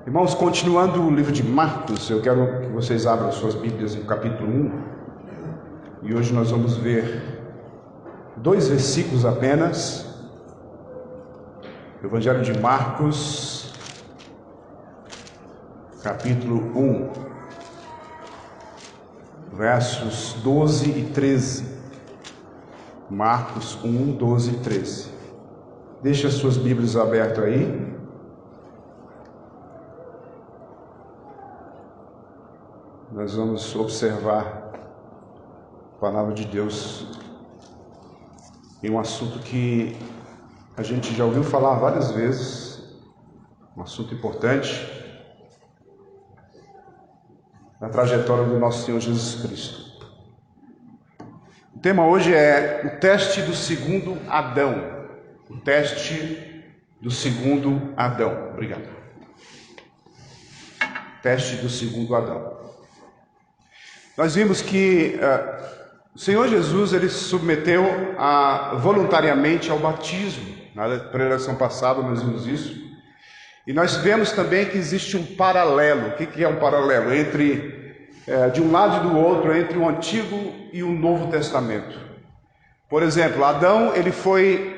Irmãos, continuando o livro de Marcos, eu quero que vocês abram suas Bíblias no capítulo 1. E hoje nós vamos ver 2 versículos apenas. Evangelho de Marcos, capítulo 1, versos 12 e 13. Marcos 1, 12 e 13. Deixe as suas Bíblias abertas aí. Nós vamos observar a palavra de Deus em um assunto que a gente já ouviu falar várias vezes, um assunto importante na trajetória do nosso Senhor Jesus Cristo. O tema hoje é o teste do segundo Adão. O teste do segundo Adão. Obrigado. Teste do segundo Adão. Nós vimos que o Senhor Jesus ele se submeteu voluntariamente ao batismo. Na preleção passada nós vimos isso. E nós vemos também que existe um paralelo. O que é um paralelo? De um lado e do outro, entre o Antigo e o Novo Testamento. Por exemplo, Adão ele foi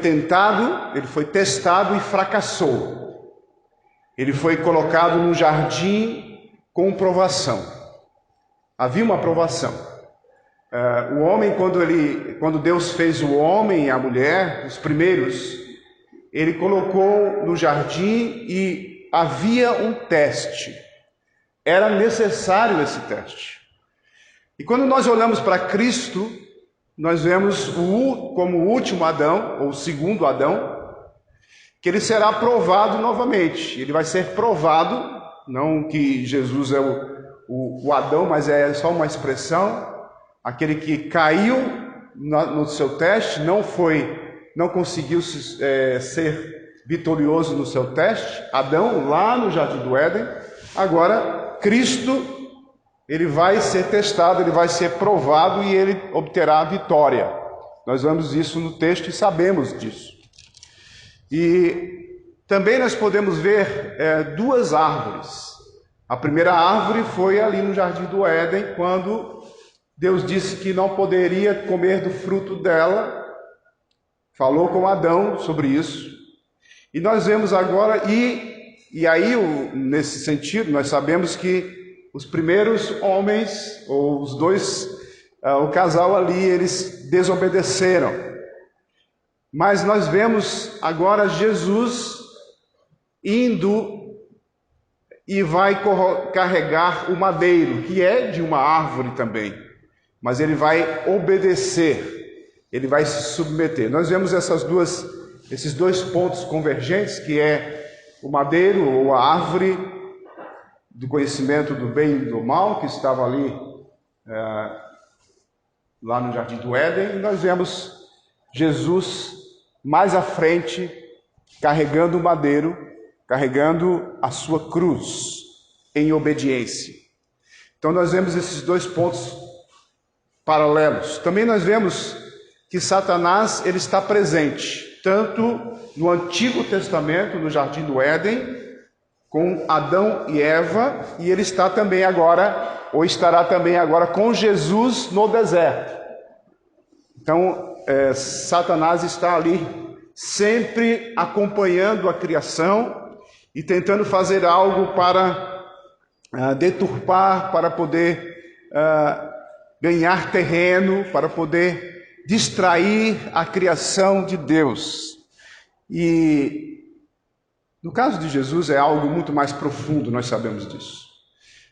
tentado, ele foi testado e fracassou. Ele foi colocado num jardim com provação. Havia uma provação. O homem, quando Deus fez o homem e a mulher, os primeiros, ele colocou no jardim e havia um teste. Era necessário esse teste. E quando nós olhamos para Cristo, nós vemos como o último Adão, ou o segundo Adão, que ele será provado novamente. Ele vai ser provado. Não que Jesus é o Adão, mas é só uma expressão. Aquele que caiu no seu teste, não conseguiu ser vitorioso no seu teste. Adão, lá no Jardim do Éden. Agora, Cristo, ele vai ser testado, ele vai ser provado e ele obterá a vitória. Nós vemos isso no texto e sabemos disso. E também nós podemos ver 2 árvores. A primeira árvore foi ali no Jardim do Éden, quando Deus disse que não poderia comer do fruto dela. Falou com Adão sobre isso. E nós vemos agora, e aí nesse sentido, nós sabemos que os primeiros homens, ou os dois, o casal ali, eles desobedeceram. Mas nós vemos agora Jesus indo e vai carregar o madeiro, que é de uma árvore também, mas ele vai obedecer, ele vai se submeter. Nós vemos esses dois pontos convergentes, que é o madeiro ou a árvore do conhecimento do bem e do mal, que estava ali lá no Jardim do Éden, e nós vemos Jesus mais à frente carregando o madeiro, carregando a sua cruz em obediência. Então nós vemos esses 2 pontos paralelos. Também nós vemos que Satanás ele está presente, tanto no Antigo Testamento, no Jardim do Éden, com Adão e Eva, e ele está também agora, ou estará também agora com Jesus no deserto. Então, Satanás está ali, sempre acompanhando a criação, e tentando fazer algo para deturpar, para poder ganhar terreno, para poder distrair a criação de Deus. E no caso de Jesus é algo muito mais profundo, nós sabemos disso.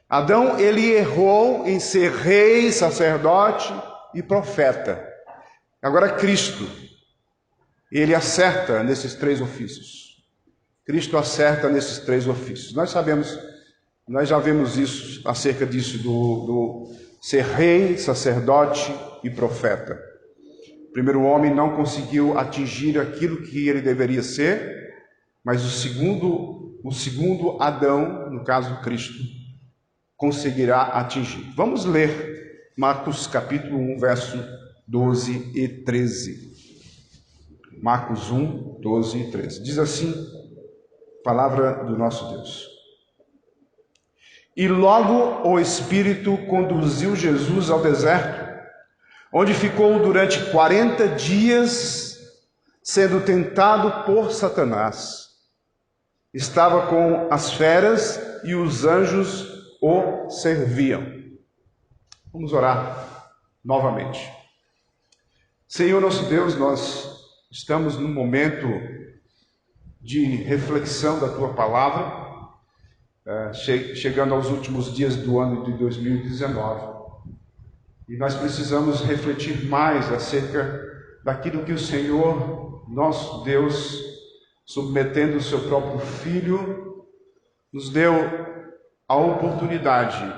Adão, ele errou em ser rei, sacerdote e profeta. Agora Cristo, ele acerta nesses 3 ofícios. Cristo acerta nesses 3 ofícios. Nós já vimos isso, acerca disso, do ser rei, sacerdote e profeta. O primeiro homem não conseguiu atingir aquilo que ele deveria ser, mas o segundo Adão, no caso Cristo, conseguirá atingir. Vamos ler Marcos capítulo 1, verso 12 e 13. Marcos 1, 12 e 13. Diz assim Palavra do nosso Deus. E logo o Espírito conduziu Jesus ao deserto, onde ficou durante 40 dias, sendo tentado por Satanás. Estava com as feras e os anjos o serviam. Vamos orar novamente. Senhor nosso Deus, nós estamos num momento de reflexão da Tua Palavra, chegando aos últimos dias do ano de 2019. E nós precisamos refletir mais acerca daquilo que o Senhor, nosso Deus, submetendo o seu próprio Filho, nos deu a oportunidade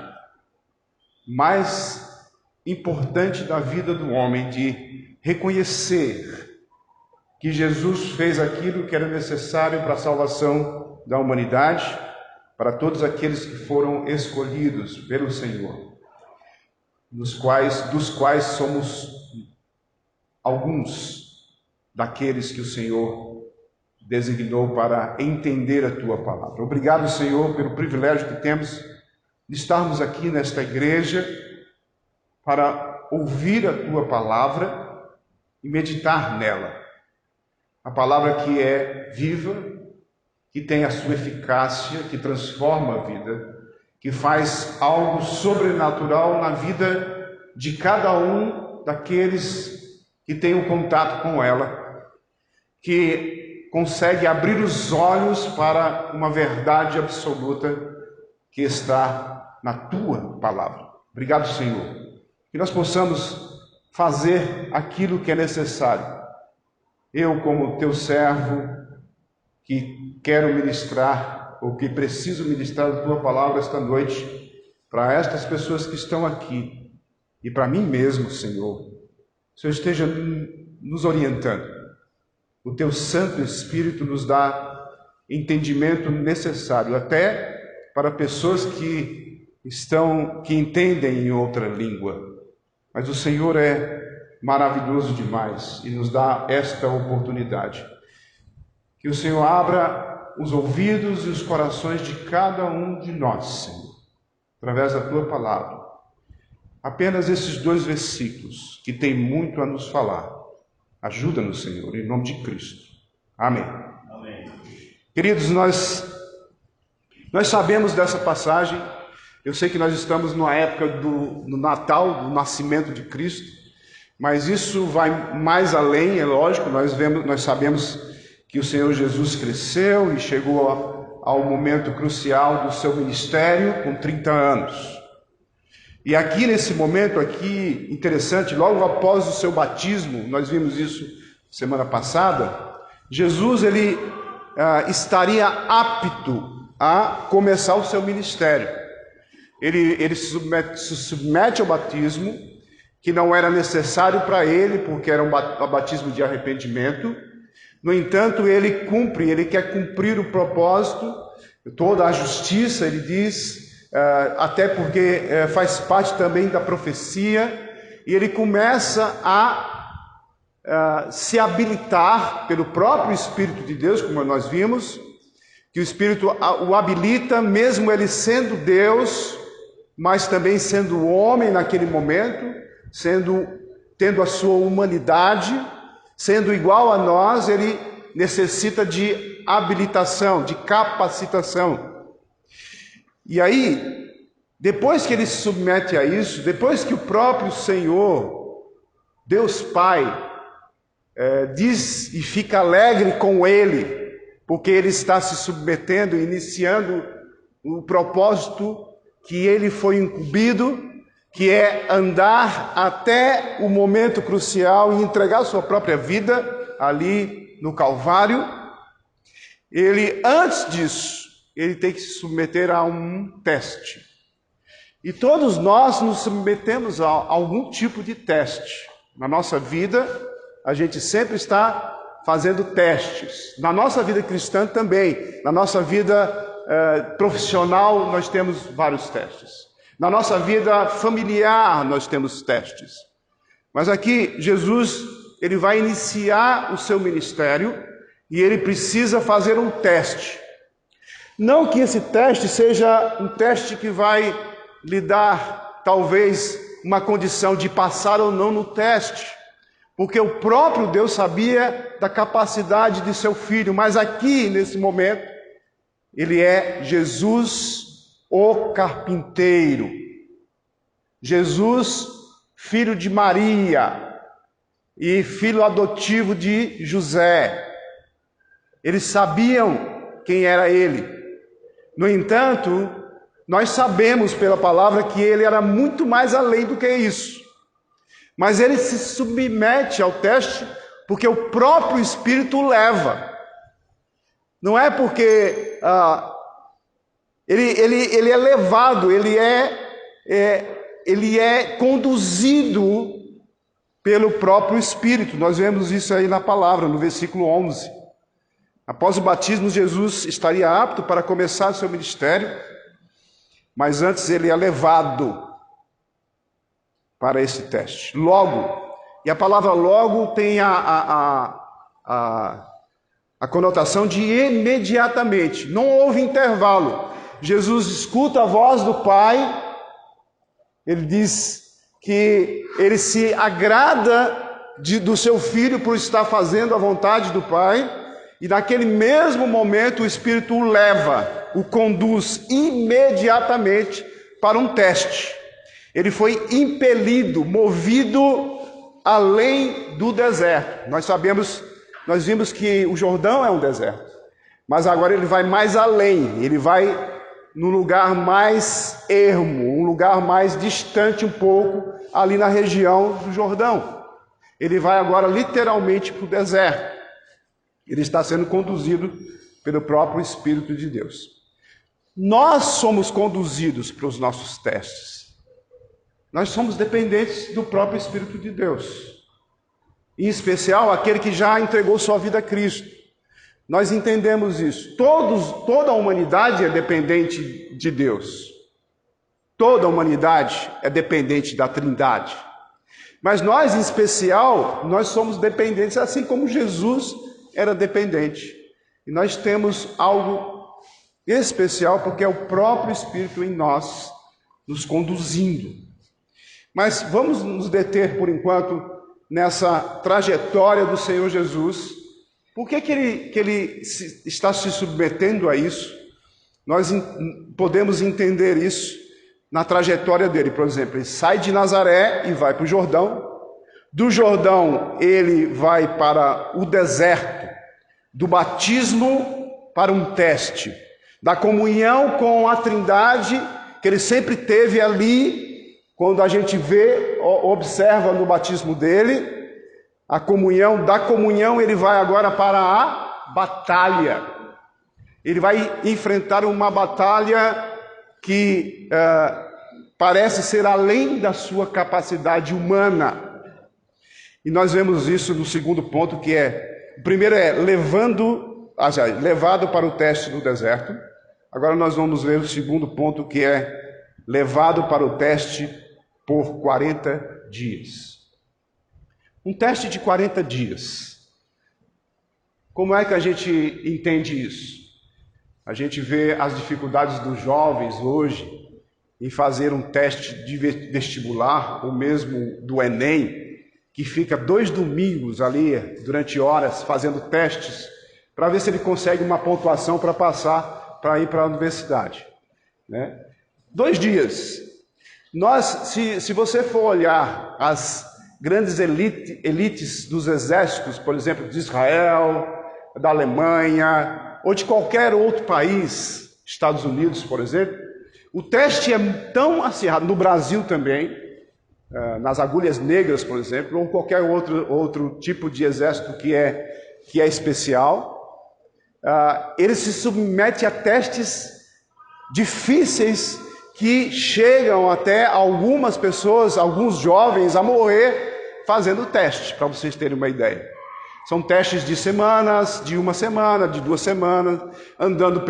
mais importante da vida do homem de reconhecer que Jesus fez aquilo que era necessário para a salvação da humanidade, para todos aqueles que foram escolhidos pelo Senhor, dos quais somos alguns daqueles que o Senhor designou para entender a Tua Palavra. Obrigado, Senhor, pelo privilégio que temos de estarmos aqui nesta igreja para ouvir a Tua Palavra e meditar nela. A palavra que é viva, que tem a sua eficácia, que transforma a vida, que faz algo sobrenatural na vida de cada um daqueles que tem um contato com ela, que consegue abrir os olhos para uma verdade absoluta que está na Tua Palavra. Obrigado, Senhor. Que nós possamos fazer aquilo que é necessário. Eu, como Teu servo, que quero ministrar, ou que preciso ministrar a Tua Palavra esta noite, para estas pessoas que estão aqui, e para mim mesmo, Senhor, o Senhor esteja nos orientando. O Teu Santo Espírito nos dá entendimento necessário, até para pessoas que entendem em outra língua. Mas o Senhor é maravilhoso demais e nos dá esta oportunidade. Que o Senhor abra os ouvidos e os corações de cada um de nós, Senhor, através da Tua Palavra. Apenas esses 2 versículos, que tem muito a nos falar. Ajuda-nos, Senhor, em nome de Cristo. Amém. Amém. Queridos, nós sabemos dessa passagem. Eu sei que nós estamos numa época do Natal, do nascimento de Cristo, mas isso vai mais além, é lógico. Nós sabemos que o Senhor Jesus cresceu e chegou ao momento crucial do seu ministério com 30 anos. E aqui nesse momento aqui, interessante, logo após o seu batismo, nós vimos isso semana passada, Jesus ele estaria apto a começar o seu ministério. Ele se submete ao batismo, que não era necessário para ele, porque era um batismo de arrependimento. No entanto, ele quer cumprir o propósito, toda a justiça, ele diz, até porque faz parte também da profecia, e ele começa a se habilitar pelo próprio Espírito de Deus, como nós vimos, que o Espírito o habilita, mesmo ele sendo Deus, mas também sendo homem naquele momento, tendo a sua humanidade, sendo igual a nós, ele necessita de habilitação, de capacitação. E aí, depois que ele se submete a isso, depois que o próprio Senhor, Deus Pai, diz e fica alegre com ele, porque ele está se submetendo, iniciando o propósito que ele foi incumbido, que é andar até o momento crucial e entregar sua própria vida ali no Calvário. Ele, antes disso, ele tem que se submeter a um teste. E todos nós nos submetemos a algum tipo de teste. Na nossa vida, a gente sempre está fazendo testes. Na nossa vida cristã também. Na nossa vida profissional, nós temos vários testes. Na nossa vida familiar, nós temos testes. Mas aqui, Jesus, ele vai iniciar o seu ministério e ele precisa fazer um teste. Não que esse teste seja um teste que vai lhe dar, talvez, uma condição de passar ou não no teste, porque o próprio Deus sabia da capacidade de seu filho, mas aqui, nesse momento, ele é Jesus, o carpinteiro. Jesus, filho de Maria e filho adotivo de José. Eles sabiam quem era ele. No entanto, nós sabemos pela palavra que ele era muito mais além do que isso. Mas ele se submete ao teste porque o próprio Espírito o leva. Não é porque ele é levado, ele é conduzido pelo próprio Espírito. Nós vemos isso aí na palavra, no versículo 11. Após o batismo, Jesus estaria apto para começar seu ministério, mas antes ele é levado para esse teste. Logo, e a palavra logo tem a conotação de imediatamente. Não houve intervalo. Jesus escuta a voz do Pai, ele diz que ele se agrada do seu filho por estar fazendo a vontade do Pai, e naquele mesmo momento o Espírito o leva, o conduz imediatamente para um teste. Ele foi impelido, movido além do deserto. Nós vimos que o Jordão é um deserto, mas agora ele vai mais além, ele vai num lugar mais ermo, um lugar mais distante um pouco, ali na região do Jordão. Ele vai agora literalmente para o deserto. Ele está sendo conduzido pelo próprio Espírito de Deus. Nós somos conduzidos para os nossos testes. Nós somos dependentes do próprio Espírito de Deus. Em especial, aquele que já entregou sua vida a Cristo. Nós entendemos isso. Toda a humanidade é dependente de Deus. Toda a humanidade é dependente da Trindade. Mas nós, em especial, nós somos dependentes, assim como Jesus era dependente. E nós temos algo especial, porque é o próprio Espírito em nós, nos conduzindo. Mas vamos nos deter, por enquanto, nessa trajetória do Senhor Jesus. Por que ele está se submetendo a isso? Nós podemos entender isso na trajetória dele. Por exemplo, ele sai de Nazaré e vai para o Jordão. Do Jordão ele vai para o deserto, do batismo para um teste, da comunhão com a Trindade que ele sempre teve ali. Quando a gente observa no batismo dele, a comunhão, da comunhão ele vai agora para a batalha. Ele vai enfrentar uma batalha que parece ser além da sua capacidade humana. E nós vemos isso no segundo ponto, que o primeiro é levado para o teste no deserto. Agora nós vamos ver o segundo ponto, que é levado para o teste por 40 dias. Um teste de 40 dias. Como é que a gente entende isso? A gente vê as dificuldades dos jovens hoje em fazer um teste de vestibular, ou mesmo do Enem, que fica 2 domingos ali, durante horas, fazendo testes, para ver se ele consegue uma pontuação para passar, para ir para a universidade. 2 dias. Se você for olhar as grandes elites dos exércitos, por exemplo, de Israel, da Alemanha, ou de qualquer outro país, Estados Unidos, por exemplo, o teste é tão acirrado, no Brasil também, nas agulhas negras, por exemplo, ou qualquer outro tipo de exército que é especial, ele se submete a testes difíceis que chegam até algumas pessoas, alguns jovens, a morrer fazendo teste, para vocês terem uma ideia. São testes de semanas, de 1 semana, de 2 semanas, andando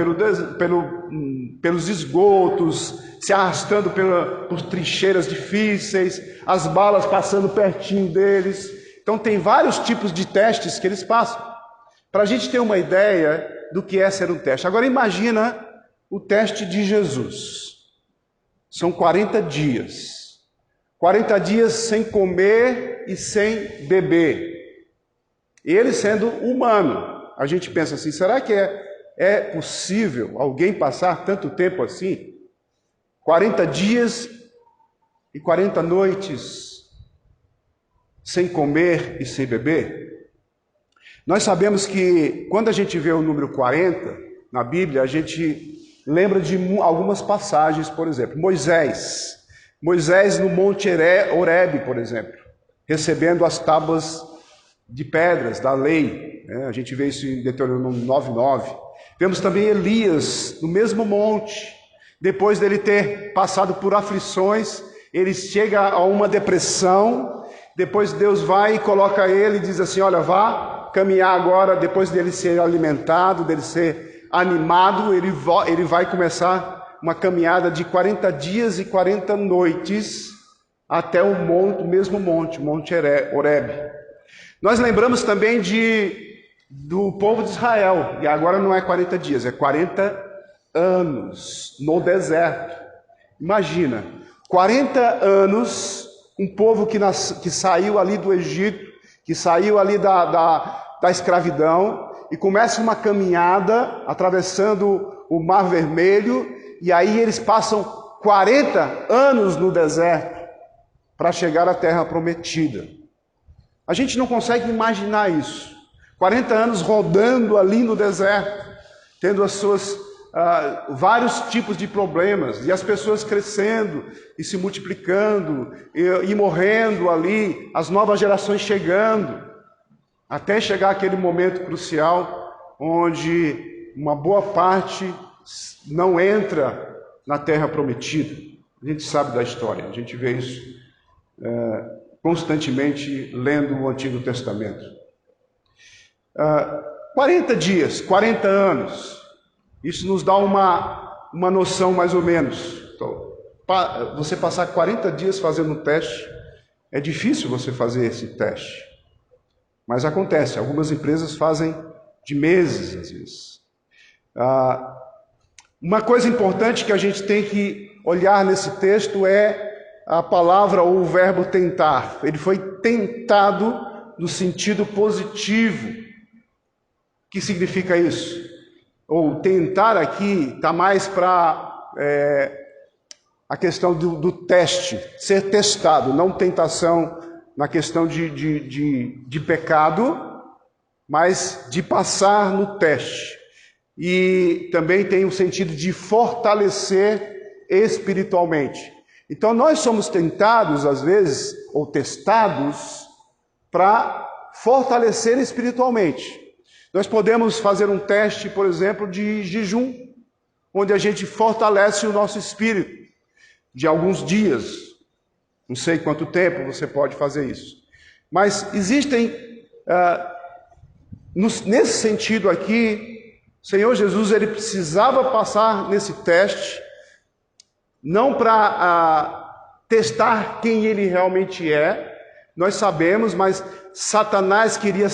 pelos esgotos, se arrastando por trincheiras difíceis, as balas passando pertinho deles. Então tem vários tipos de testes que eles passam, para a gente ter uma ideia do que é ser um teste. Agora imagina o teste de Jesus. São 40 dias. 40 dias sem comer e sem beber. Ele sendo humano. A gente pensa assim, será que é possível alguém passar tanto tempo assim? 40 dias e 40 noites sem comer e sem beber? Nós sabemos que quando a gente vê o número 40 na Bíblia, a gente lembra de algumas passagens, por exemplo, Moisés no Monte Horebe, por exemplo, recebendo as tábuas de pedras da lei, né? A gente vê isso em Deuteronômio 9:9. Vemos também Elias no mesmo monte, depois dele ter passado por aflições, ele chega a uma depressão, depois Deus vai e coloca ele e diz assim, olha, vá caminhar agora, depois dele ser alimentado, dele ser animado, ele vai começar uma caminhada de 40 dias e 40 noites até o mesmo monte, Monte Horebe. Nós lembramos também do povo de Israel, e agora não é 40 dias, é 40 anos no deserto. Imagina, 40 anos, um povo que saiu ali do Egito, que saiu ali da escravidão, e começa uma caminhada atravessando o Mar Vermelho, e aí eles passam 40 anos no deserto para chegar à Terra Prometida. A gente não consegue imaginar isso. 40 anos rodando ali no deserto, tendo as suas vários tipos de problemas, e as pessoas crescendo e se multiplicando e morrendo ali, as novas gerações chegando, até chegar aquele momento crucial onde uma boa parte não entra na Terra Prometida. A gente sabe da história, a gente vê isso constantemente lendo o Antigo Testamento. 40 dias, 40 anos, isso nos dá uma noção mais ou menos. Então, você passar 40 dias fazendo um teste, é difícil você fazer esse teste. Mas acontece, algumas empresas fazem de meses, às vezes. Uma coisa importante que a gente tem que olhar nesse texto é a palavra ou o verbo tentar. Ele foi tentado no sentido positivo. O que significa isso? Ou tentar aqui está mais para a questão do teste, ser testado, não tentação na questão de pecado, mas de passar no teste. E também tem o sentido de fortalecer espiritualmente. Então nós somos tentados às vezes, ou testados, para fortalecer espiritualmente. Nós podemos fazer um teste, por exemplo, de jejum, onde a gente fortalece o nosso espírito, de alguns dias. Não sei quanto tempo você pode fazer isso. Mas existem, nesse sentido aqui, o Senhor Jesus ele precisava passar nesse teste, não para testar quem ele realmente é, nós sabemos, mas Satanás queria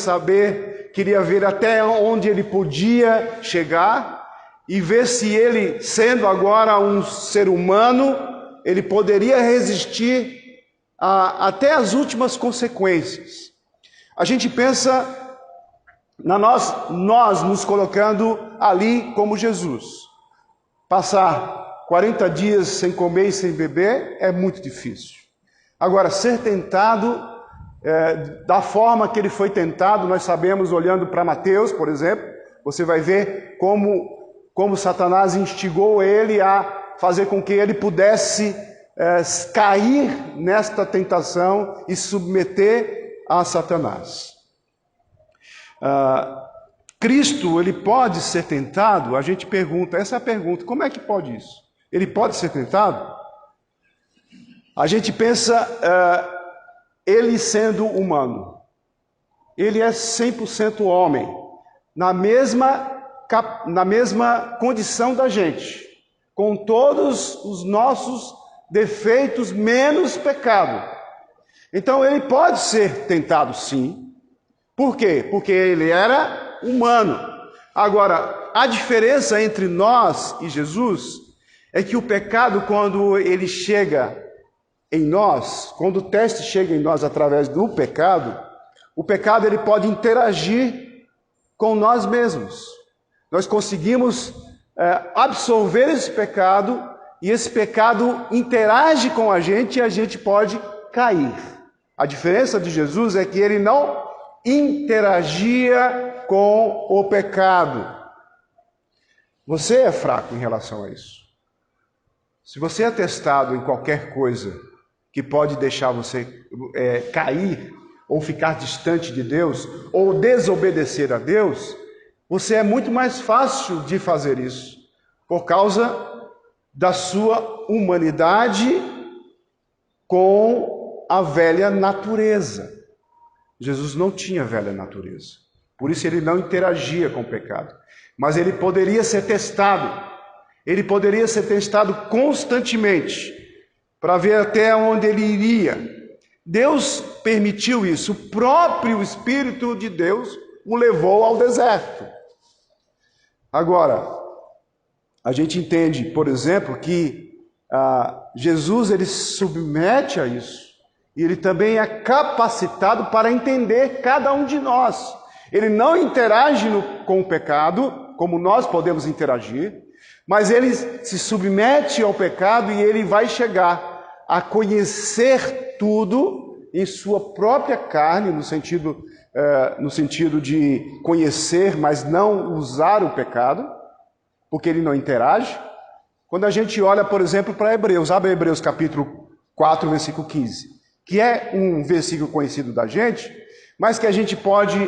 ver até onde ele podia chegar e ver se ele, sendo agora um ser humano, ele poderia resistir até as últimas consequências. A gente pensa nós nos colocando ali como Jesus. Passar 40 dias sem comer e sem beber é muito difícil. Agora, ser tentado da forma que ele foi tentado, nós sabemos, olhando para Mateus, por exemplo, você vai ver como Satanás instigou ele a fazer com que ele pudesse cair nesta tentação e submeter a Satanás. Cristo, ele pode ser tentado? A gente pergunta, essa é a pergunta, como é que pode isso? Ele pode ser tentado? A gente pensa, ele sendo humano, ele é 100% homem, na mesma condição da gente, com todos os nossos defeitos, menos pecado. Então ele pode ser tentado sim. Por quê? Porque ele era humano. Agora, a diferença entre nós e Jesus é que o pecado, quando ele chega em nós, quando o teste chega em nós através do pecado, o pecado ele pode interagir com nós mesmos. Nós conseguimos absorver esse pecado e esse pecado interage com a gente e a gente pode cair. A diferença de Jesus é que ele não interagia com o pecado. Você é fraco em relação a isso. Se você é testado em qualquer coisa que pode deixar você cair, ou ficar distante de Deus, ou desobedecer a Deus, você é muito mais fácil de fazer isso, por causa da sua humanidade com a velha natureza. Jesus não tinha velha natureza, por isso ele não interagia com o pecado, mas ele poderia ser testado constantemente, para ver até onde ele iria. Deus permitiu isso, o próprio Espírito de Deus o levou ao deserto. Agora, a gente entende, por exemplo, que Jesus ele se submete a isso, e ele também é capacitado para entender cada um de nós. Ele não interage com o pecado, como nós podemos interagir, mas ele se submete ao pecado e ele vai chegar a conhecer tudo em sua própria carne, no sentido de conhecer, mas não usar o pecado, porque ele não interage. Quando a gente olha, por exemplo, para Hebreus, abre Hebreus capítulo 4, versículo 15, que é um versículo conhecido da gente, mas que a gente pode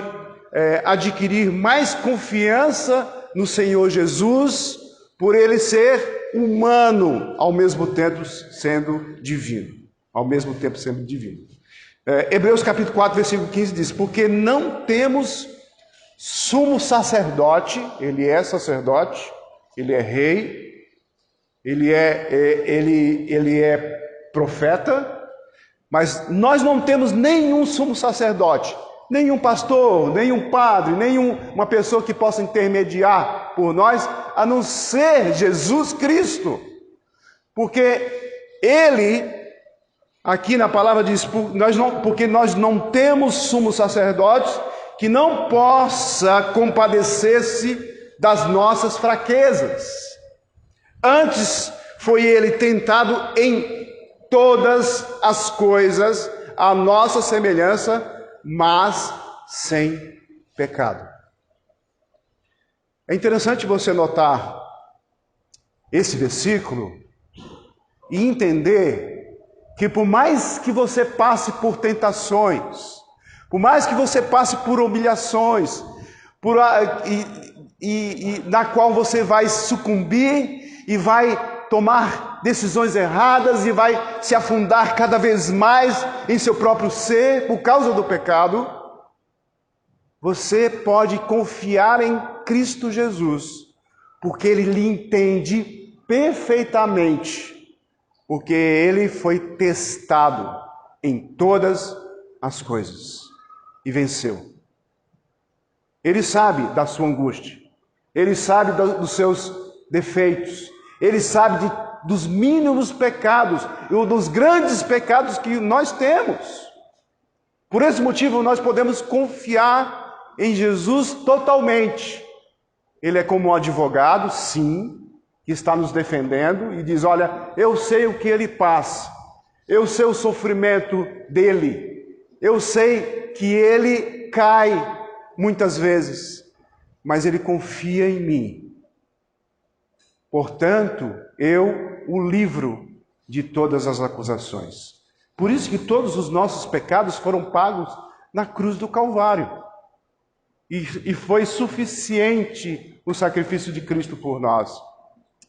adquirir mais confiança no Senhor Jesus, por ele ser humano, ao mesmo tempo sendo divino. Hebreus capítulo 4, versículo 15 diz: porque não temos sumo sacerdote, ele é sacerdote, ele é rei, ele é profeta, mas nós não temos nenhum sumo sacerdote, nenhum pastor, nenhum padre, nenhuma pessoa que possa intermediar por nós, a não ser Jesus Cristo. Porque ele, aqui na palavra diz, porque nós não temos sumo sacerdote que não possa compadecer-se das nossas fraquezas. Antes foi ele tentado em todas as coisas, a nossa semelhança, mas sem pecado. É interessante você notar esse versículo e entender que por mais que você passe por tentações, por mais que você passe por humilhações, na qual você vai sucumbir e vai tomar decisões erradas e vai se afundar cada vez mais em seu próprio ser por causa do pecado, você pode confiar em Cristo Jesus, porque ele lhe entende perfeitamente, porque ele foi testado em todas as coisas e venceu. Ele sabe da sua angústia, ele sabe dos seus defeitos, ele sabe dos mínimos pecados ou dos grandes pecados que nós temos. Por esse motivo nós podemos confiar em Jesus totalmente. Ele é como um advogado, sim, que está nos defendendo e diz: olha, eu sei o que ele passa, eu sei o sofrimento dele, eu sei que ele cai muitas vezes, mas ele confia em mim. Portanto, eu o livro de todas as acusações. Por isso que todos os nossos pecados foram pagos na cruz do Calvário. E foi suficiente o sacrifício de Cristo por nós.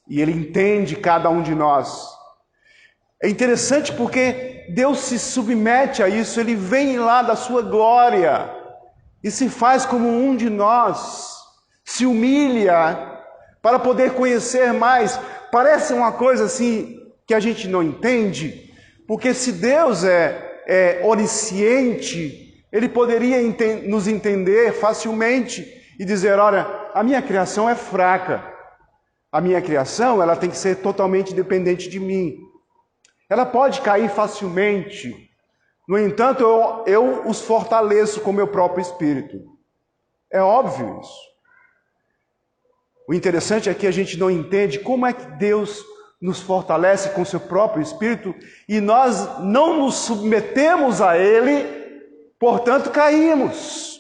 E ele entende cada um de nós. É interessante porque Deus se submete a isso, ele vem lá da sua glória e se faz como um de nós, se humilha para poder conhecer mais. Parece uma coisa assim que a gente não entende, porque se Deus é onisciente, ele poderia nos entender facilmente e dizer: olha, a minha criação é fraca. A minha criação, ela tem que ser totalmente dependente de mim. Ela pode cair facilmente. No entanto, eu os fortaleço com meu próprio espírito. É óbvio isso. O interessante é que a gente não entende como é que Deus nos fortalece com seu próprio espírito e nós não nos submetemos a ele, portanto caímos.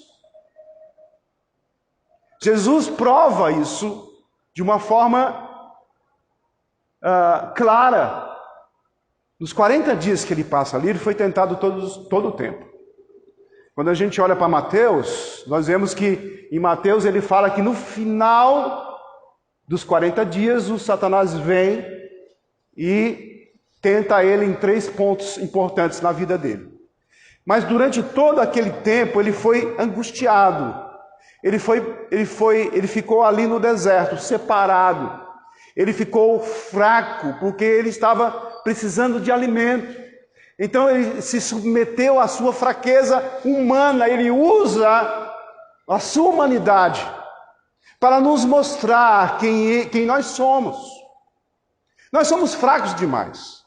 Jesus prova isso de uma forma clara. Nos 40 dias que ele passa ali, ele foi tentado todo o tempo. Quando a gente olha para Mateus, nós vemos que em Mateus ele fala que no final dos 40 dias o Satanás vem e tenta ele em 3 pontos importantes na vida dele. Mas durante todo aquele tempo ele foi angustiado. Ele ficou ali no deserto, separado. Ele ficou fraco porque ele estava precisando de alimento. Então ele se submeteu à sua fraqueza humana. Ele usa a sua humanidade para nos mostrar quem nós somos. Nós somos fracos demais.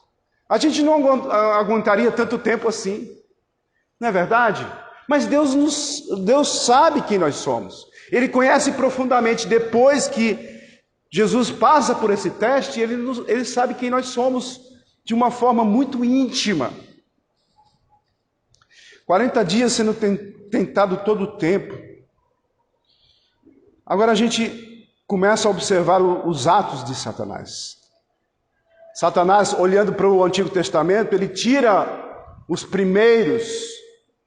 A gente não aguentaria tanto tempo assim. Não é verdade? Mas Deus sabe quem nós somos. Ele conhece profundamente. Depois que Jesus passa por esse teste, ele sabe quem nós somos de uma forma muito íntima. 40 dias sendo tentado todo o tempo. Agora a gente começa a observar os atos de Satanás. Satanás, olhando para o Antigo Testamento, ele tira os primeiros,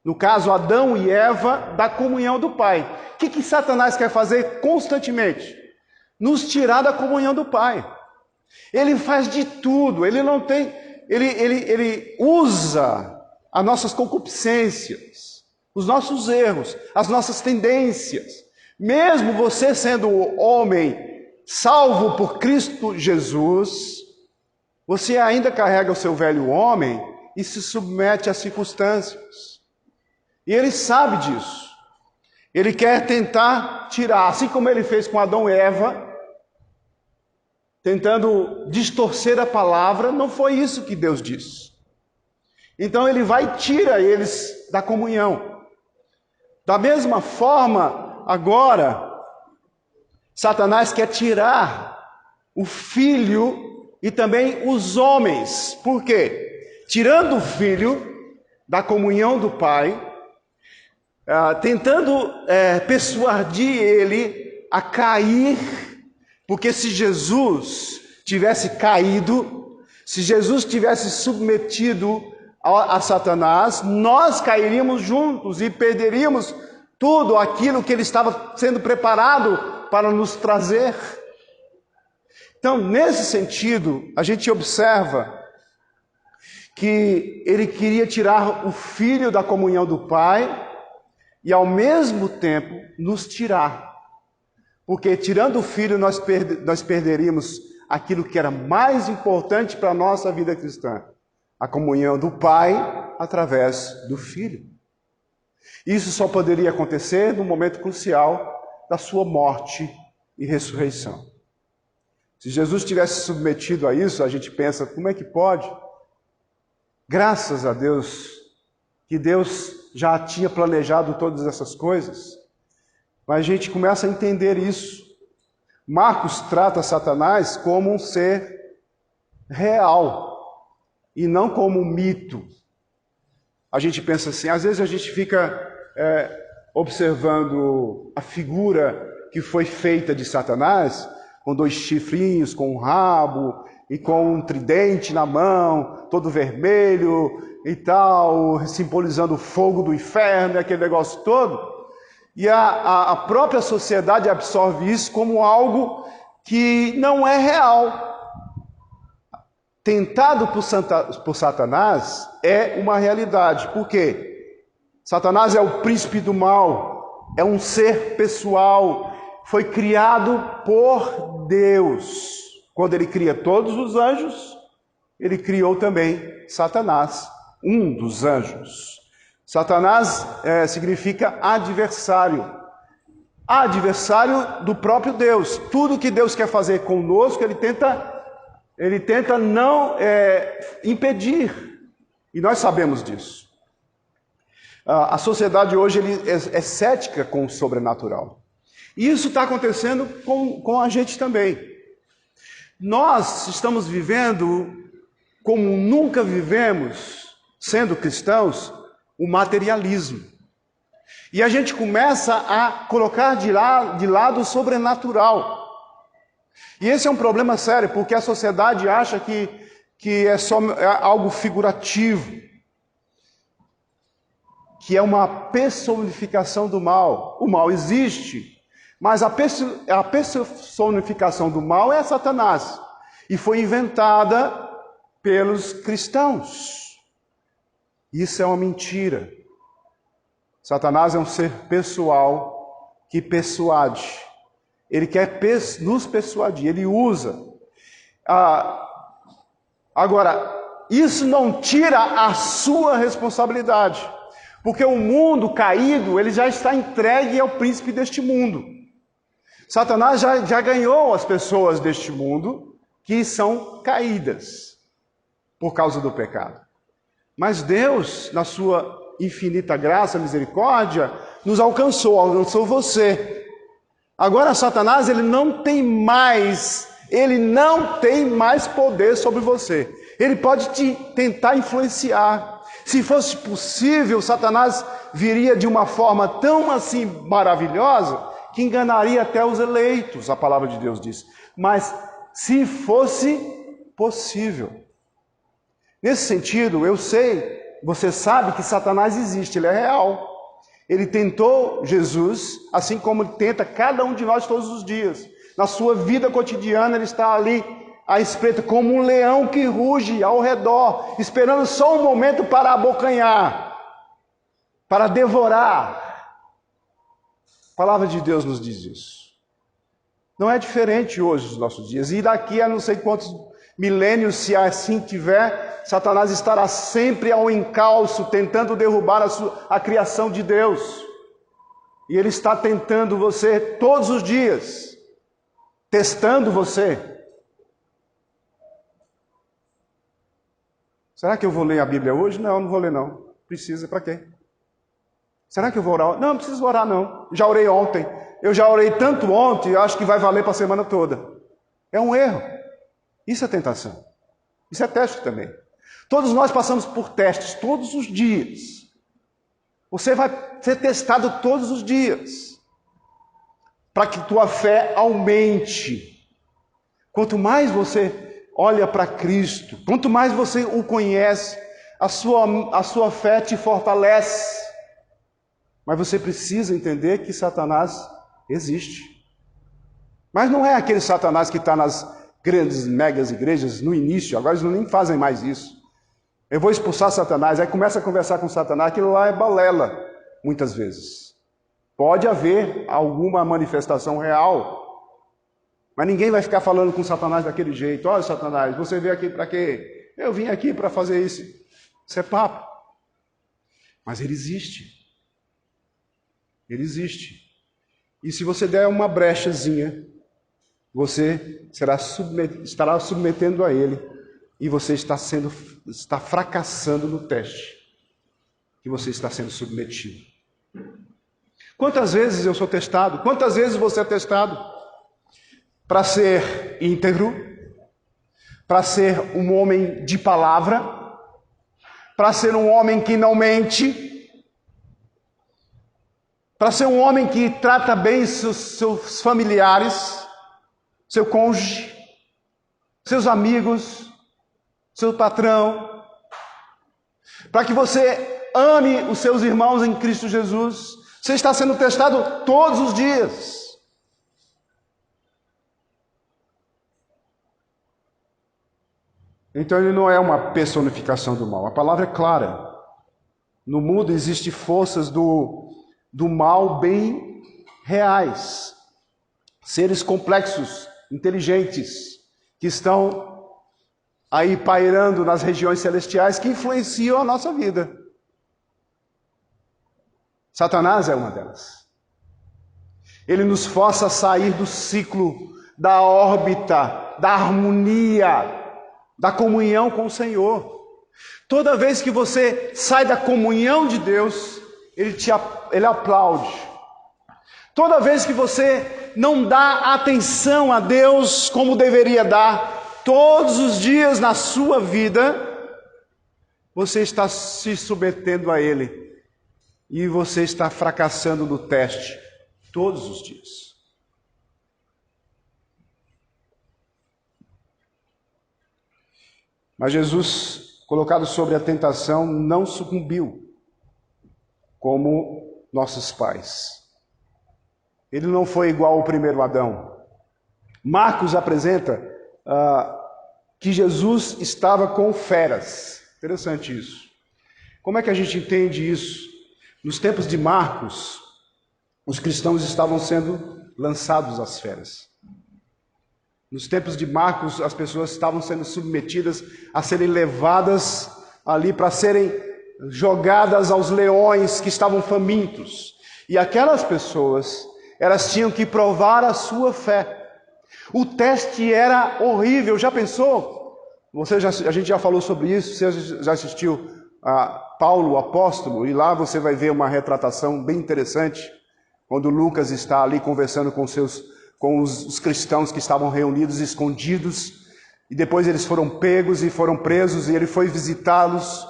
no caso Adão e Eva, da comunhão do Pai. O que Satanás quer fazer constantemente? Nos tirar da comunhão do Pai. Ele faz de tudo, ele usa as nossas concupiscências, os nossos erros, as nossas tendências. Mesmo você sendo homem salvo por Cristo Jesus, você ainda carrega o seu velho homem e se submete às circunstâncias. E ele sabe disso. Ele quer tentar tirar, assim como ele fez com Adão e Eva, tentando distorcer a palavra. Não foi isso que Deus disse. Então ele vai e tira eles da comunhão. Da mesma forma, agora, Satanás quer tirar o filho e também os homens. Por quê? Tirando o filho da comunhão do Pai, tentando persuadir ele a cair, porque se Jesus tivesse caído, se Jesus tivesse submetido a Satanás, nós cairíamos juntos e perderíamos tudo aquilo que ele estava sendo preparado para nos trazer. Então, nesse sentido, a gente observa que ele queria tirar o filho da comunhão do Pai e, ao mesmo tempo, nos tirar. Porque, tirando o filho, nós perderíamos aquilo que era mais importante para a nossa vida cristã: a comunhão do Pai através do Filho. Isso só poderia acontecer no momento crucial da sua morte e ressurreição. Se Jesus tivesse submetido a isso, a gente pensa, como é que pode? Graças a Deus, que Deus já tinha planejado todas essas coisas. Mas a gente começa a entender isso. Marcos trata Satanás como um ser real e não como um mito. A gente pensa assim, às vezes a gente fica observando a figura que foi feita de Satanás, com 2 chifrinhos, com um rabo e com um tridente na mão, todo vermelho e tal, simbolizando o fogo do inferno, aquele negócio todo. E a própria sociedade absorve isso como algo que não é real. Tentado por Satanás é uma realidade. Por quê? Satanás é o príncipe do mal, é um ser pessoal, foi criado por Deus. Quando ele cria todos os anjos, ele criou também Satanás, um dos anjos. Satanás significa adversário. adversário do próprio Deus. Tudo que Deus quer fazer conosco, Ele tenta não impedir. E nós sabemos disso. A sociedade hoje é cética com o sobrenatural. E isso está acontecendo com a gente também. Nós estamos vivendo como nunca vivemos, sendo cristãos, o materialismo. E a gente começa a colocar de lado o sobrenatural. E esse é um problema sério, porque a sociedade acha que é só algo figurativo, que é uma personificação do mal. O mal existe, mas a personificação do mal é Satanás. E foi inventada pelos cristãos. Isso é uma mentira. Satanás é um ser pessoal que persuade. Ele quer nos persuadir, ele usa. Agora, isso não tira a sua responsabilidade. Porque o mundo caído, ele já está entregue ao príncipe deste mundo. Satanás já ganhou as pessoas deste mundo que são caídas por causa do pecado. Mas Deus, na sua infinita graça, misericórdia, nos alcançou você. Agora Satanás, ele não tem mais poder sobre você. Ele pode te tentar influenciar. Se fosse possível, Satanás viria de uma forma tão assim maravilhosa que enganaria até os eleitos, a palavra de Deus diz. Mas se fosse possível. Nesse sentido, você sabe que Satanás existe, ele é real. Ele tentou Jesus, assim como ele tenta cada um de nós todos os dias. Na sua vida cotidiana, ele está ali à espreita, como um leão que ruge ao redor, esperando só um momento para abocanhar, para devorar. A palavra de Deus nos diz isso. Não é diferente hoje dos nossos dias. E daqui a não sei quantos milênios, se assim tiver, Satanás estará sempre ao encalço, tentando derrubar a criação de Deus. E ele está tentando você todos os dias, testando você. Será que eu vou ler a Bíblia hoje? Não vou ler não. Precisa, para quê? Será que eu vou orar? Não preciso orar não. Já orei ontem. Eu já orei tanto ontem, eu acho que vai valer para a semana toda. É um erro. Isso é tentação. Isso é teste também. Todos nós passamos por testes todos os dias. Você vai ser testado todos os dias. Para que tua fé aumente. Quanto mais você olha para Cristo, quanto mais você o conhece, a sua fé te fortalece. Mas você precisa entender que Satanás existe. Mas não é aquele Satanás que está nas grandes, megas igrejas no início, agora eles nem fazem mais isso. Eu vou expulsar Satanás, aí começa a conversar com Satanás, aquilo lá é balela, muitas vezes. Pode haver alguma manifestação real, mas ninguém vai ficar falando com Satanás daquele jeito. Olha, Satanás, você veio aqui para quê? Eu vim aqui para fazer isso. Isso é papo. Mas ele existe. Ele existe. E se você der uma brechazinha, você estará submetendo a ele e você está fracassando no teste que você está sendo submetido. Quantas vezes eu sou testado? Quantas vezes você é testado? Para ser íntegro, para ser um homem de palavra, para ser um homem que não mente, para ser um homem que trata bem seus familiares, seu cônjuge, seus amigos, seu patrão, para que você ame os seus irmãos em Cristo Jesus. Você está sendo testado todos os dias. Então ele não é uma personificação do mal. A palavra é clara. No mundo existem forças do mal bem reais. Seres complexos, inteligentes, que estão aí pairando nas regiões celestiais, que influenciam a nossa vida. Satanás é uma delas. Ele nos força a sair do ciclo, da órbita, da harmonia, da comunhão com o Senhor. Toda vez que você sai da comunhão de Deus, Ele aplaude. Toda vez que você não dá atenção a Deus como deveria dar, todos os dias na sua vida, você está se submetendo a Ele. E você está fracassando no teste todos os dias. Mas Jesus, colocado sobre a tentação, não sucumbiu como nossos pais. Ele não foi igual ao primeiro Adão. Marcos apresenta que Jesus estava com feras. Interessante isso. Como é que a gente entende isso? Nos tempos de Marcos, os cristãos estavam sendo lançados às feras. Nos tempos de Marcos, as pessoas estavam sendo submetidas a serem levadas ali para serem jogadas aos leões que estavam famintos. E aquelas pessoas, elas tinham que provar a sua fé. O teste era horrível, já pensou? A gente já falou sobre isso, você já assistiu a Paulo, o apóstolo, e lá você vai ver uma retratação bem interessante, quando Lucas está ali conversando com os cristãos que estavam reunidos, escondidos, e depois eles foram pegos e foram presos, e ele foi visitá-los.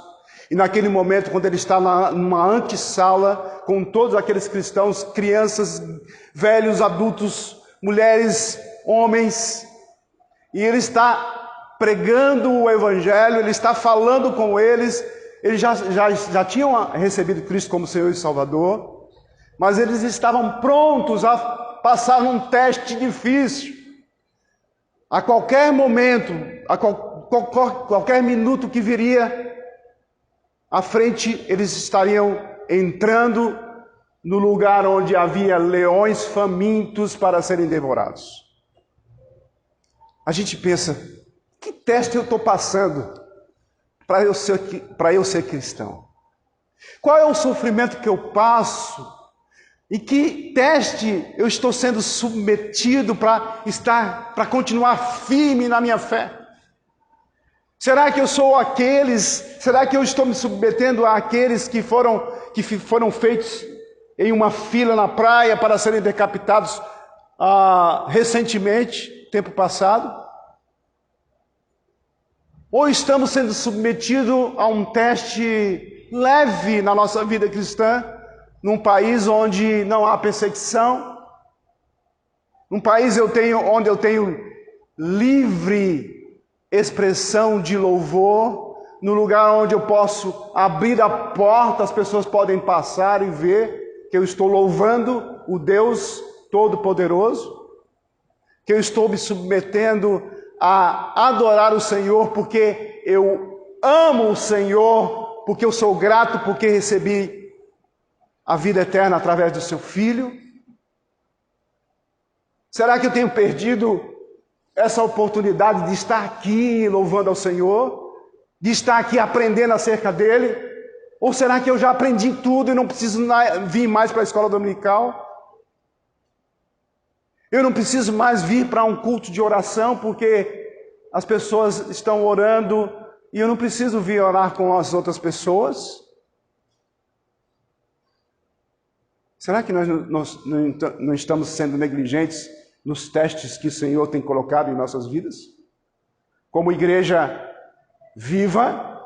E naquele momento, quando ele está numa antessala, com todos aqueles cristãos, crianças, velhos, adultos, mulheres, homens, e ele está pregando o evangelho, ele está falando com eles. Eles já tinham recebido Cristo como Senhor e Salvador, mas eles estavam prontos a passar um teste difícil. A qualquer momento, qualquer minuto que viria à frente, eles estariam entrando no lugar onde havia leões famintos para serem devorados. A gente pensa, que teste eu estou passando para eu ser cristão? Qual é o sofrimento que eu passo? E que teste eu estou sendo submetido para continuar firme na minha fé? Será que eu sou será que eu estou me submetendo àqueles que foram feitos em uma fila na praia para serem decapitados recentemente, tempo passado? Ou estamos sendo submetidos a um teste leve na nossa vida cristã, num país onde não há perseguição, num país onde eu tenho livre expressão de louvor, no lugar onde eu posso abrir a porta, as pessoas podem passar e ver que eu estou louvando o Deus Todo-Poderoso, que eu estou me submetendo a adorar o Senhor porque eu amo o Senhor, porque eu sou grato porque recebi a vida eterna através do seu Filho? Será que eu tenho perdido essa oportunidade de estar aqui louvando ao Senhor? De estar aqui aprendendo acerca dele? Ou será que eu já aprendi tudo e não preciso vir mais para a escola dominical? Eu não preciso mais vir para um culto de oração porque as pessoas estão orando e eu não preciso vir orar com as outras pessoas? Será que nós não estamos sendo negligentes nos testes que o Senhor tem colocado em nossas vidas? Como igreja viva,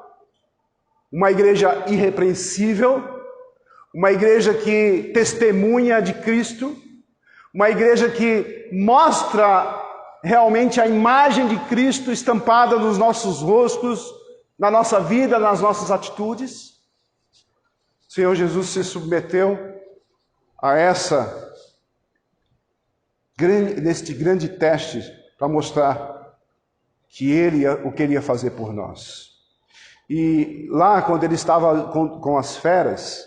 uma igreja irrepreensível, uma igreja que testemunha de Cristo, uma igreja que mostra realmente a imagem de Cristo estampada nos nossos rostos, na nossa vida, nas nossas atitudes. O Senhor Jesus se submeteu a neste grande teste para mostrar que Ele o queria fazer por nós. E lá, quando Ele estava com as feras,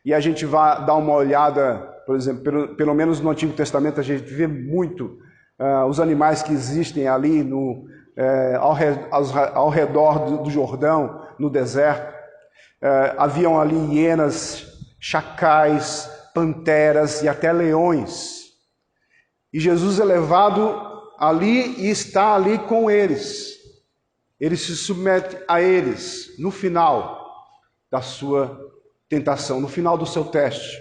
e a gente vai dar uma olhada, por exemplo, pelo menos no Antigo Testamento, a gente vê muito os animais que existem ali ao redor do Jordão, no deserto. Haviam ali hienas, chacais, panteras e até leões. E Jesus é levado ali e está ali com eles. Ele se submete a eles no final da sua tentação, no final do seu teste.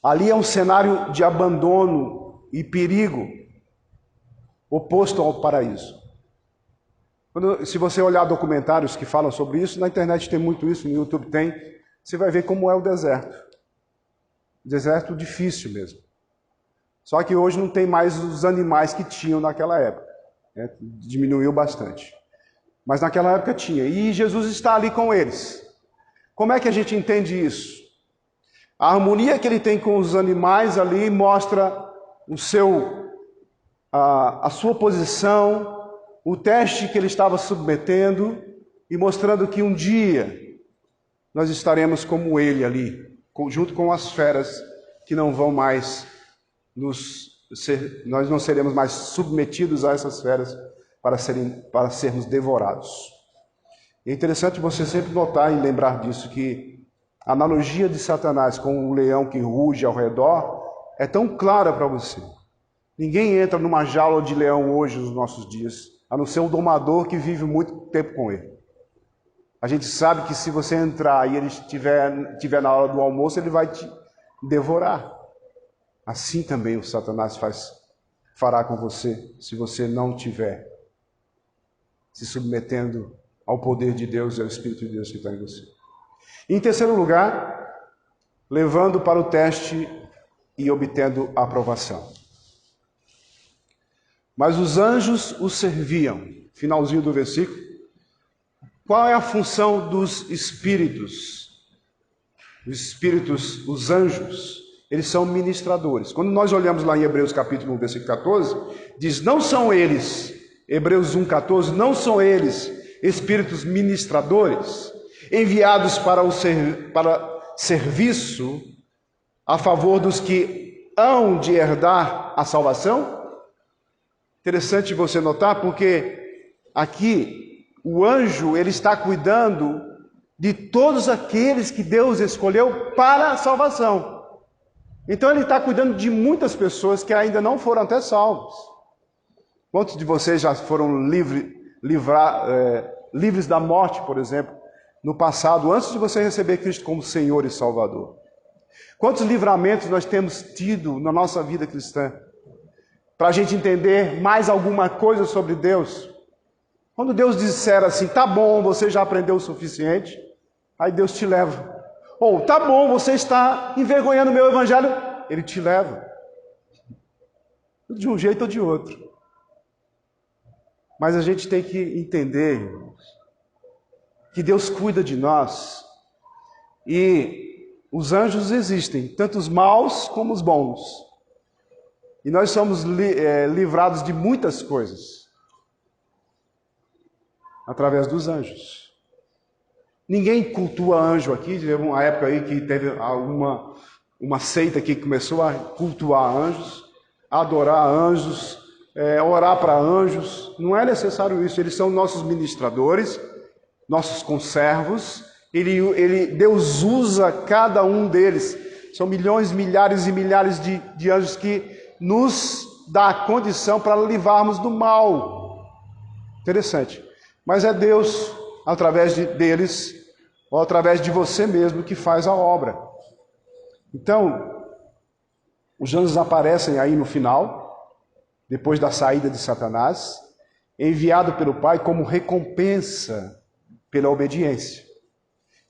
Ali é um cenário de abandono e perigo, oposto ao paraíso. Se você olhar documentários que falam sobre isso, na internet tem muito isso, no YouTube tem, você vai ver como é o deserto. Deserto difícil mesmo. Só que hoje não tem mais os animais que tinham naquela época. Né? Diminuiu bastante. Mas naquela época tinha. E Jesus está ali com eles. Como é que a gente entende isso? A harmonia que ele tem com os animais ali mostra a sua posição, o teste que ele estava submetendo e mostrando que um dia nós estaremos como ele ali, junto com as feras que não vão mais nós não seremos mais submetidos a essas feras para sermos devorados. É interessante você sempre notar e lembrar disso, que a analogia de Satanás com o leão que ruge ao redor é tão clara para você. Ninguém entra numa jaula de leão hoje nos nossos dias, a não ser o domador que vive muito tempo com ele. A gente sabe que se você entrar e ele estiver na hora do almoço, ele vai te devorar. Assim também o Satanás fará com você, se você não estiver se submetendo ao poder de Deus e ao Espírito de Deus que está em você. Em terceiro lugar, levando para o teste e obtendo a aprovação. Mas os anjos o serviam. Finalzinho do versículo. Qual é a função dos espíritos? Os espíritos, os anjos, eles são ministradores. Quando nós olhamos lá em Hebreus capítulo 1, versículo 14, diz, não são eles, Hebreus 1, 14, não são eles espíritos ministradores, enviados para serviço a favor dos que hão de herdar a salvação? Interessante você notar, porque aqui o anjo ele está cuidando de todos aqueles que Deus escolheu para a salvação. Então ele está cuidando de muitas pessoas que ainda não foram até salvos. Quantos de vocês já foram livres da morte, por exemplo, no passado, antes de você receber Cristo como Senhor e Salvador? Quantos livramentos nós temos tido na nossa vida cristã? Para a gente entender mais alguma coisa sobre Deus. Quando Deus disser assim, tá bom, você já aprendeu o suficiente, aí Deus te leva. Ou, tá bom, você está envergonhando o meu evangelho, Ele te leva. De um jeito ou de outro. Mas a gente tem que entender, irmãos, que Deus cuida de nós. E os anjos existem, tanto os maus como os bons. E nós somos livrados de muitas coisas através dos anjos. Ninguém cultua anjo aqui. Teve uma época aí que teve uma seita aqui que começou a cultuar anjos, a adorar anjos, orar para anjos. Não é necessário isso. Eles são nossos ministradores, nossos conservos. Deus usa cada um deles. São milhões, milhares e milhares de anjos que nos dá a condição para livrarmos do mal. Interessante. Mas é Deus, através deles, ou através de você mesmo, que faz a obra. Então, os anjos aparecem aí no final, depois da saída de Satanás, enviado pelo Pai como recompensa pela obediência.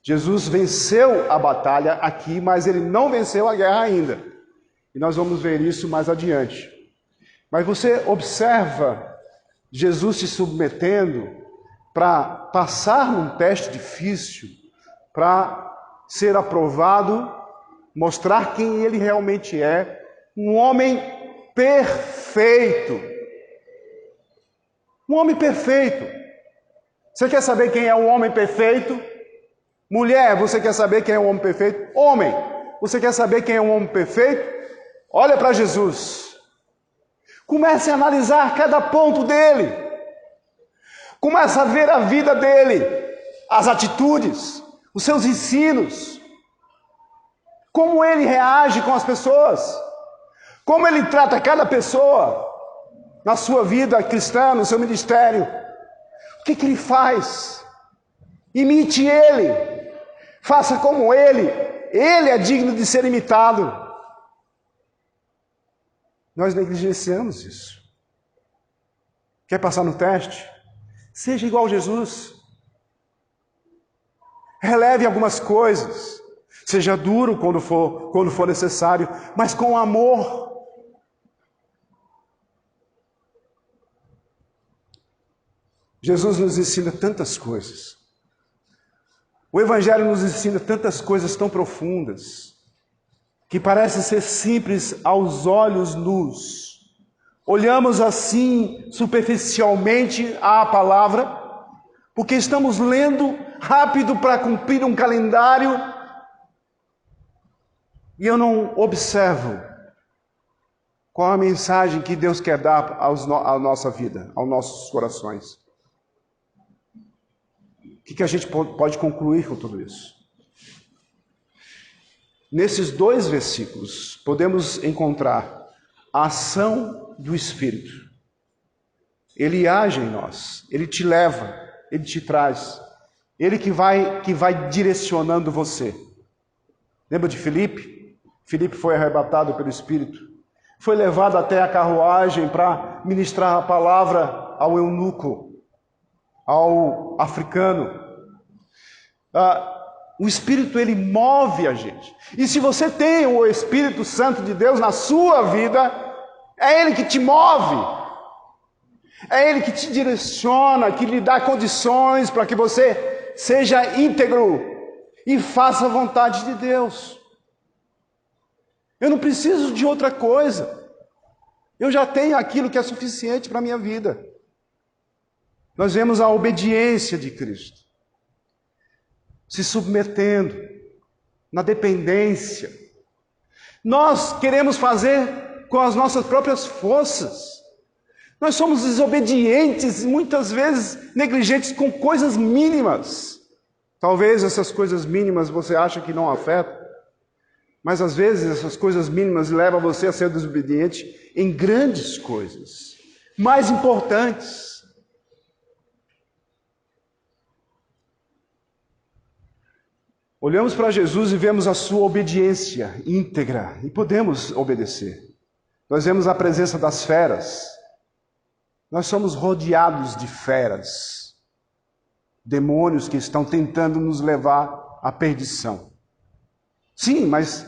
Jesus venceu a batalha aqui, mas ele não venceu a guerra ainda. E nós vamos ver isso mais adiante. Mas você observa Jesus se submetendo para passar num teste difícil, para ser aprovado, mostrar quem ele realmente é, um homem perfeito. Um homem perfeito. Você quer saber quem é o homem perfeito? Mulher, você quer saber quem é o homem perfeito? Homem, você quer saber quem é o homem perfeito? Olha para Jesus. Comece a analisar cada ponto dele. Comece a ver a vida dele, as atitudes, os seus ensinos. Como ele reage com as pessoas. Como Ele trata cada pessoa na sua vida cristã, no seu ministério. O que Ele faz? Imite Ele. Faça como Ele. Ele é digno de ser imitado. Nós negligenciamos isso. Quer passar no teste? Seja igual a Jesus. Releve algumas coisas. Seja duro quando for necessário, mas com amor. Jesus nos ensina tantas coisas. O Evangelho nos ensina tantas coisas tão profundas, que parecem ser simples aos olhos nus. Olhamos assim superficialmente a palavra, porque estamos lendo rápido para cumprir um calendário, e eu não observo qual a mensagem que Deus quer dar à nossa vida, aos nossos corações. O que a gente pode concluir com tudo isso? Nesses 2 versículos, podemos encontrar a ação do Espírito. Ele age em nós, Ele te leva, Ele te traz. Ele que vai direcionando você. Lembra de Filipe? Filipe foi arrebatado pelo Espírito. Foi levado até a carruagem para ministrar a palavra ao eunuco, ao africano. O Espírito, ele move a gente. E se você tem o Espírito Santo de Deus na sua vida, é Ele que te move. É Ele que te direciona, que lhe dá condições para que você seja íntegro e faça a vontade de Deus. Eu não preciso de outra coisa. Eu já tenho aquilo que é suficiente para a minha vida. Nós vemos a obediência de Cristo, se submetendo na dependência. Nós queremos fazer com as nossas próprias forças. Nós somos desobedientes, muitas vezes negligentes com coisas mínimas. Talvez essas coisas mínimas você acha que não afetam, mas às vezes essas coisas mínimas levam você a ser desobediente em grandes coisas, mais importantes. Olhamos para Jesus e vemos a sua obediência íntegra e podemos obedecer. Nós vemos a presença das feras. Nós somos rodeados de feras, demônios que estão tentando nos levar à perdição. Sim, mas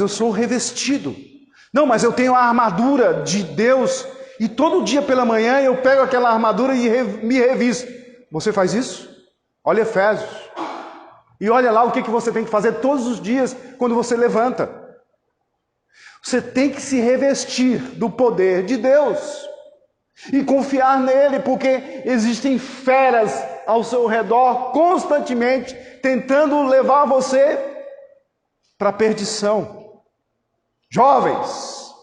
eu sou revestido. Não, mas eu tenho a armadura de Deus e todo dia pela manhã eu pego aquela armadura e me revisto. Você faz isso? Olha Efésios. E olha lá o que você tem que fazer todos os dias quando você levanta. Você tem que se revestir do poder de Deus e confiar nele, porque existem feras ao seu redor constantemente tentando levar você para a perdição. Jovens,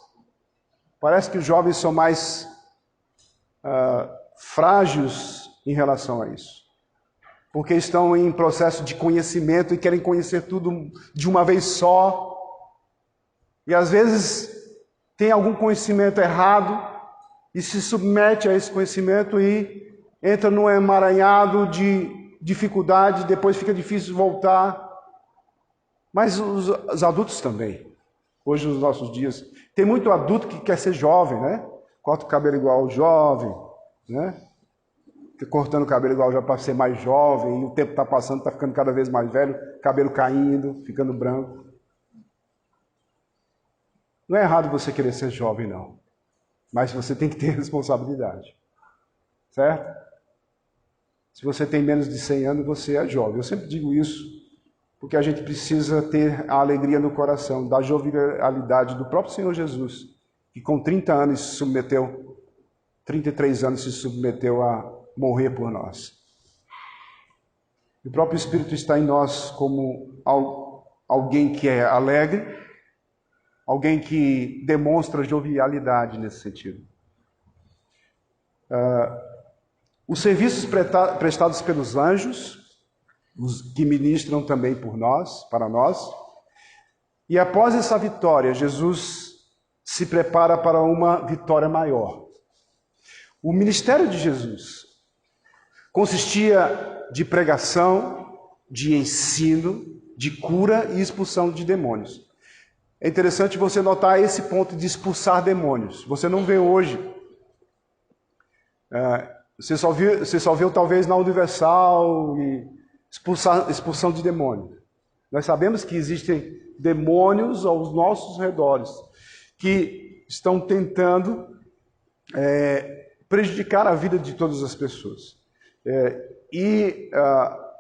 parece que os jovens são mais frágeis em relação a isso. Porque estão em processo de conhecimento e querem conhecer tudo de uma vez só. E às vezes tem algum conhecimento errado e se submete a esse conhecimento e entra num emaranhado de dificuldade, depois fica difícil voltar. Mas os adultos também. Hoje, nos nossos dias, tem muito adulto que quer ser jovem, né? Corta o cabelo igual ao jovem, né? Cortando o cabelo igual já para ser mais jovem, e o tempo está passando, está ficando cada vez mais velho, cabelo caindo, ficando branco. Não é errado você querer ser jovem, não. Mas você tem que ter responsabilidade. Certo? Se você tem menos de 100 anos, você é jovem. Eu sempre digo isso, porque a gente precisa ter a alegria no coração, da jovialidade do próprio Senhor Jesus, que com 30 anos se submeteu, 33 anos se submeteu a morrer por nós. O próprio Espírito está em nós como alguém que é alegre, alguém que demonstra jovialidade nesse sentido. Os serviços prestados pelos anjos, os que ministram também por nós, para nós, E após essa vitória, Jesus se prepara para uma vitória maior. O ministério de Jesus consistia de pregação, de ensino, de cura e expulsão de demônios. É interessante você notar esse ponto de expulsar demônios. Você não vê hoje. Você só viu talvez na Universal e expulsão de demônios. Nós sabemos que existem demônios aos nossos redores que estão tentando prejudicar a vida de todas as pessoas.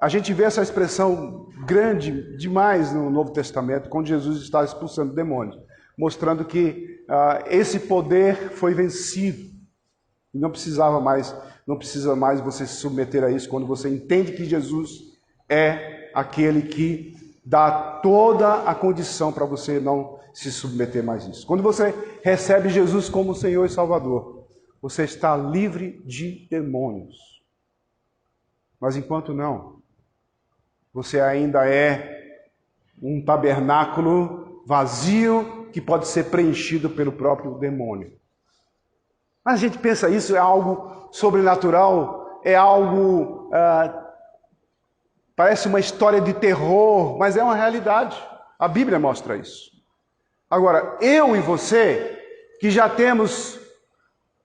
A gente vê essa expressão grande demais no Novo Testamento, quando Jesus está expulsando demônios, mostrando que esse poder foi vencido. E não precisa mais você se submeter a isso quando você entende que Jesus é aquele que dá toda a condição para você não se submeter mais a isso. Quando você recebe Jesus como Senhor e Salvador, você está livre de demônios. Mas enquanto não, você ainda é um tabernáculo vazio que pode ser preenchido pelo próprio demônio. Mas a gente pensa isso é algo sobrenatural, é algo, parece uma história de terror, mas é uma realidade. A Bíblia mostra isso. Agora, eu e você, que já temos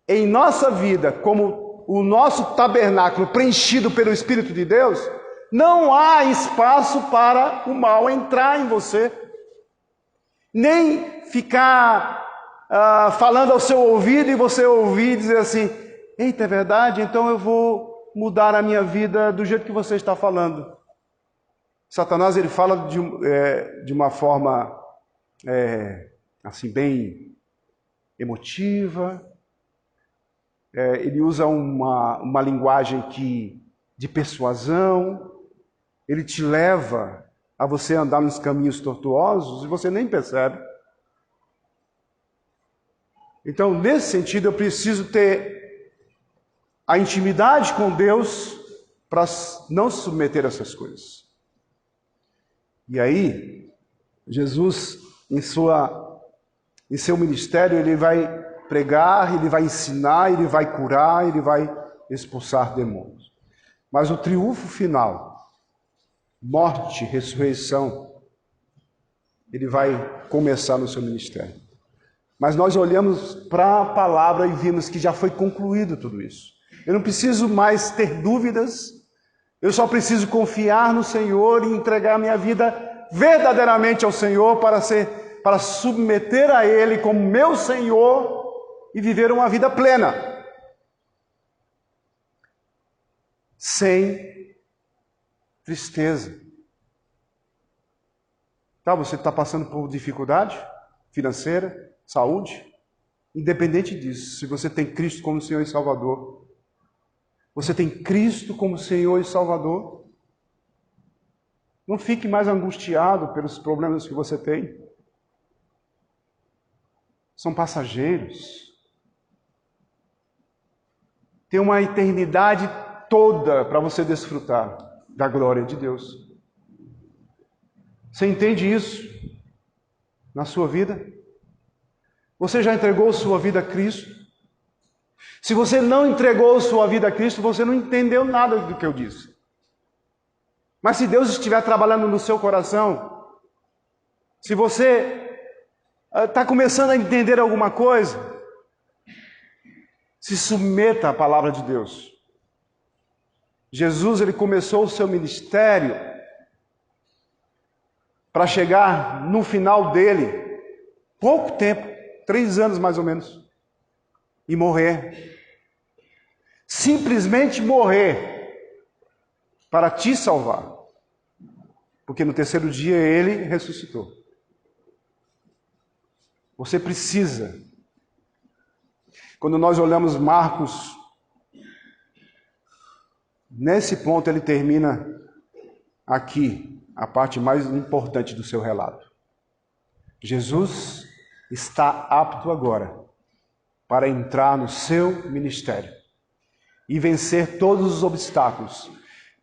em nossa vida como o nosso tabernáculo preenchido pelo Espírito de Deus, não há espaço para o mal entrar em você, nem ficar falando ao seu ouvido e você ouvir e dizer assim: eita, é verdade, então eu vou mudar a minha vida do jeito que você está falando. Satanás, ele fala de uma forma assim, bem emotiva, ele usa uma linguagem de persuasão, ele te leva a você andar nos caminhos tortuosos e você nem percebe. Então, nesse sentido, eu preciso ter a intimidade com Deus para não se submeter a essas coisas. E aí, Jesus, em seu ministério, ele vai pregar, ele vai ensinar, ele vai curar, ele vai expulsar demônios. Mas o triunfo final, morte, ressurreição, ele vai começar no seu ministério. Mas nós olhamos para a palavra e vimos que já foi concluído tudo isso. Eu não preciso mais ter dúvidas, eu só preciso confiar no Senhor e entregar a minha vida verdadeiramente ao Senhor para submeter a Ele como meu Senhor e viver uma vida plena. Sem tristeza. Tá, você está passando por dificuldade financeira, saúde? Independente disso, se você tem Cristo como Senhor e Salvador, você tem Cristo como Senhor e Salvador, não fique mais angustiado pelos problemas que você tem. São passageiros. Tem uma eternidade toda para você desfrutar da glória de Deus. Você entende isso na sua vida? Você já entregou sua vida a Cristo? Se você não entregou sua vida a Cristo, você não entendeu nada do que eu disse. Mas se Deus estiver trabalhando no seu coração, se você está começando a entender alguma coisa, se submeta à palavra de Deus. Jesus, ele começou o seu ministério para chegar no final dele, pouco tempo, 3 anos mais ou menos, e morrer. Simplesmente morrer para te salvar. Porque no terceiro dia ele ressuscitou. Você precisa. Quando nós olhamos Marcos, nesse ponto ele termina aqui, a parte mais importante do seu relato. Jesus está apto agora para entrar no seu ministério e vencer todos os obstáculos,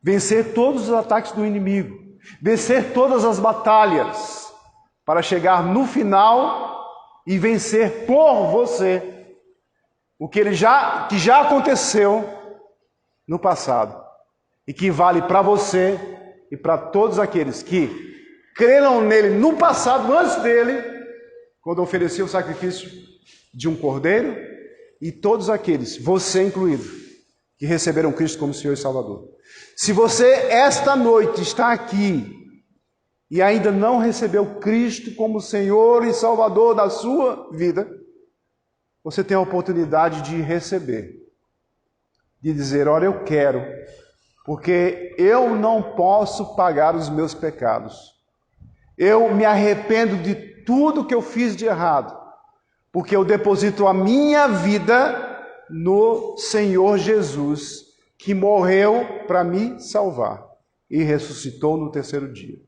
vencer todos os ataques do inimigo, vencer todas as batalhas, para chegar no final e vencer por você o que já aconteceu no passado e que vale para você e para todos aqueles que creram nele no passado, antes dele, quando ofereceu o sacrifício de um cordeiro, e todos aqueles, você incluído, que receberam Cristo como Senhor e Salvador. Se você esta noite está aqui e ainda não recebeu Cristo como Senhor e Salvador da sua vida, você tem a oportunidade de receber, de dizer: olha, eu quero, porque eu não posso pagar os meus pecados. Eu me arrependo de tudo que eu fiz de errado, porque eu deposito a minha vida no Senhor Jesus, que morreu para me salvar e ressuscitou no terceiro dia.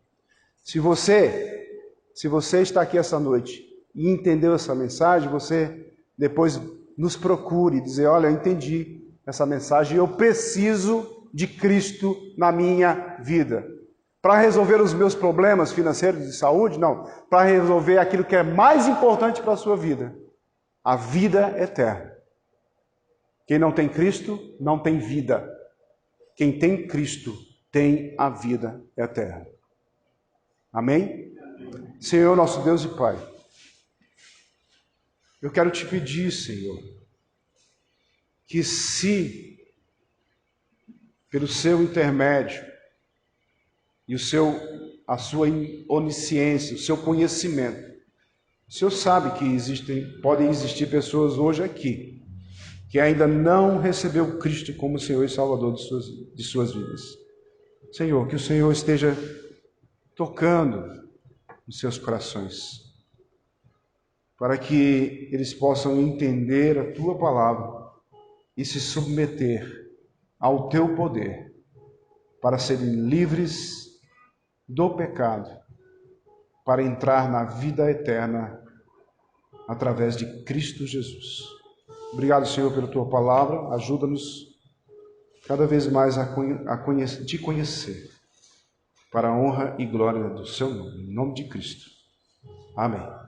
Se você está aqui essa noite e entendeu essa mensagem, você depois nos procure e dizer: olha, eu entendi essa mensagem e eu preciso de Cristo na minha vida. Para resolver os meus problemas financeiros de saúde? Não. Para resolver aquilo que é mais importante para a sua vida: a vida eterna. Quem não tem Cristo, não tem vida. Quem tem Cristo, tem a vida eterna. Amém? Senhor, nosso Deus e Pai, eu quero te pedir, Senhor, que se, pelo seu intermédio, e a sua onisciência, o seu conhecimento, o Senhor sabe que podem existir pessoas hoje aqui que ainda não recebeu Cristo como Senhor e Salvador de suas vidas. Senhor, que o Senhor esteja tocando nos seus corações, para que eles possam entender a Tua palavra e se submeter ao Teu poder, para serem livres do pecado, para entrar na vida eterna através de Cristo Jesus. Obrigado, Senhor, pela Tua palavra. Ajuda-nos cada vez mais te conhecer, para a honra e glória do Seu nome. Em nome de Cristo. Amém.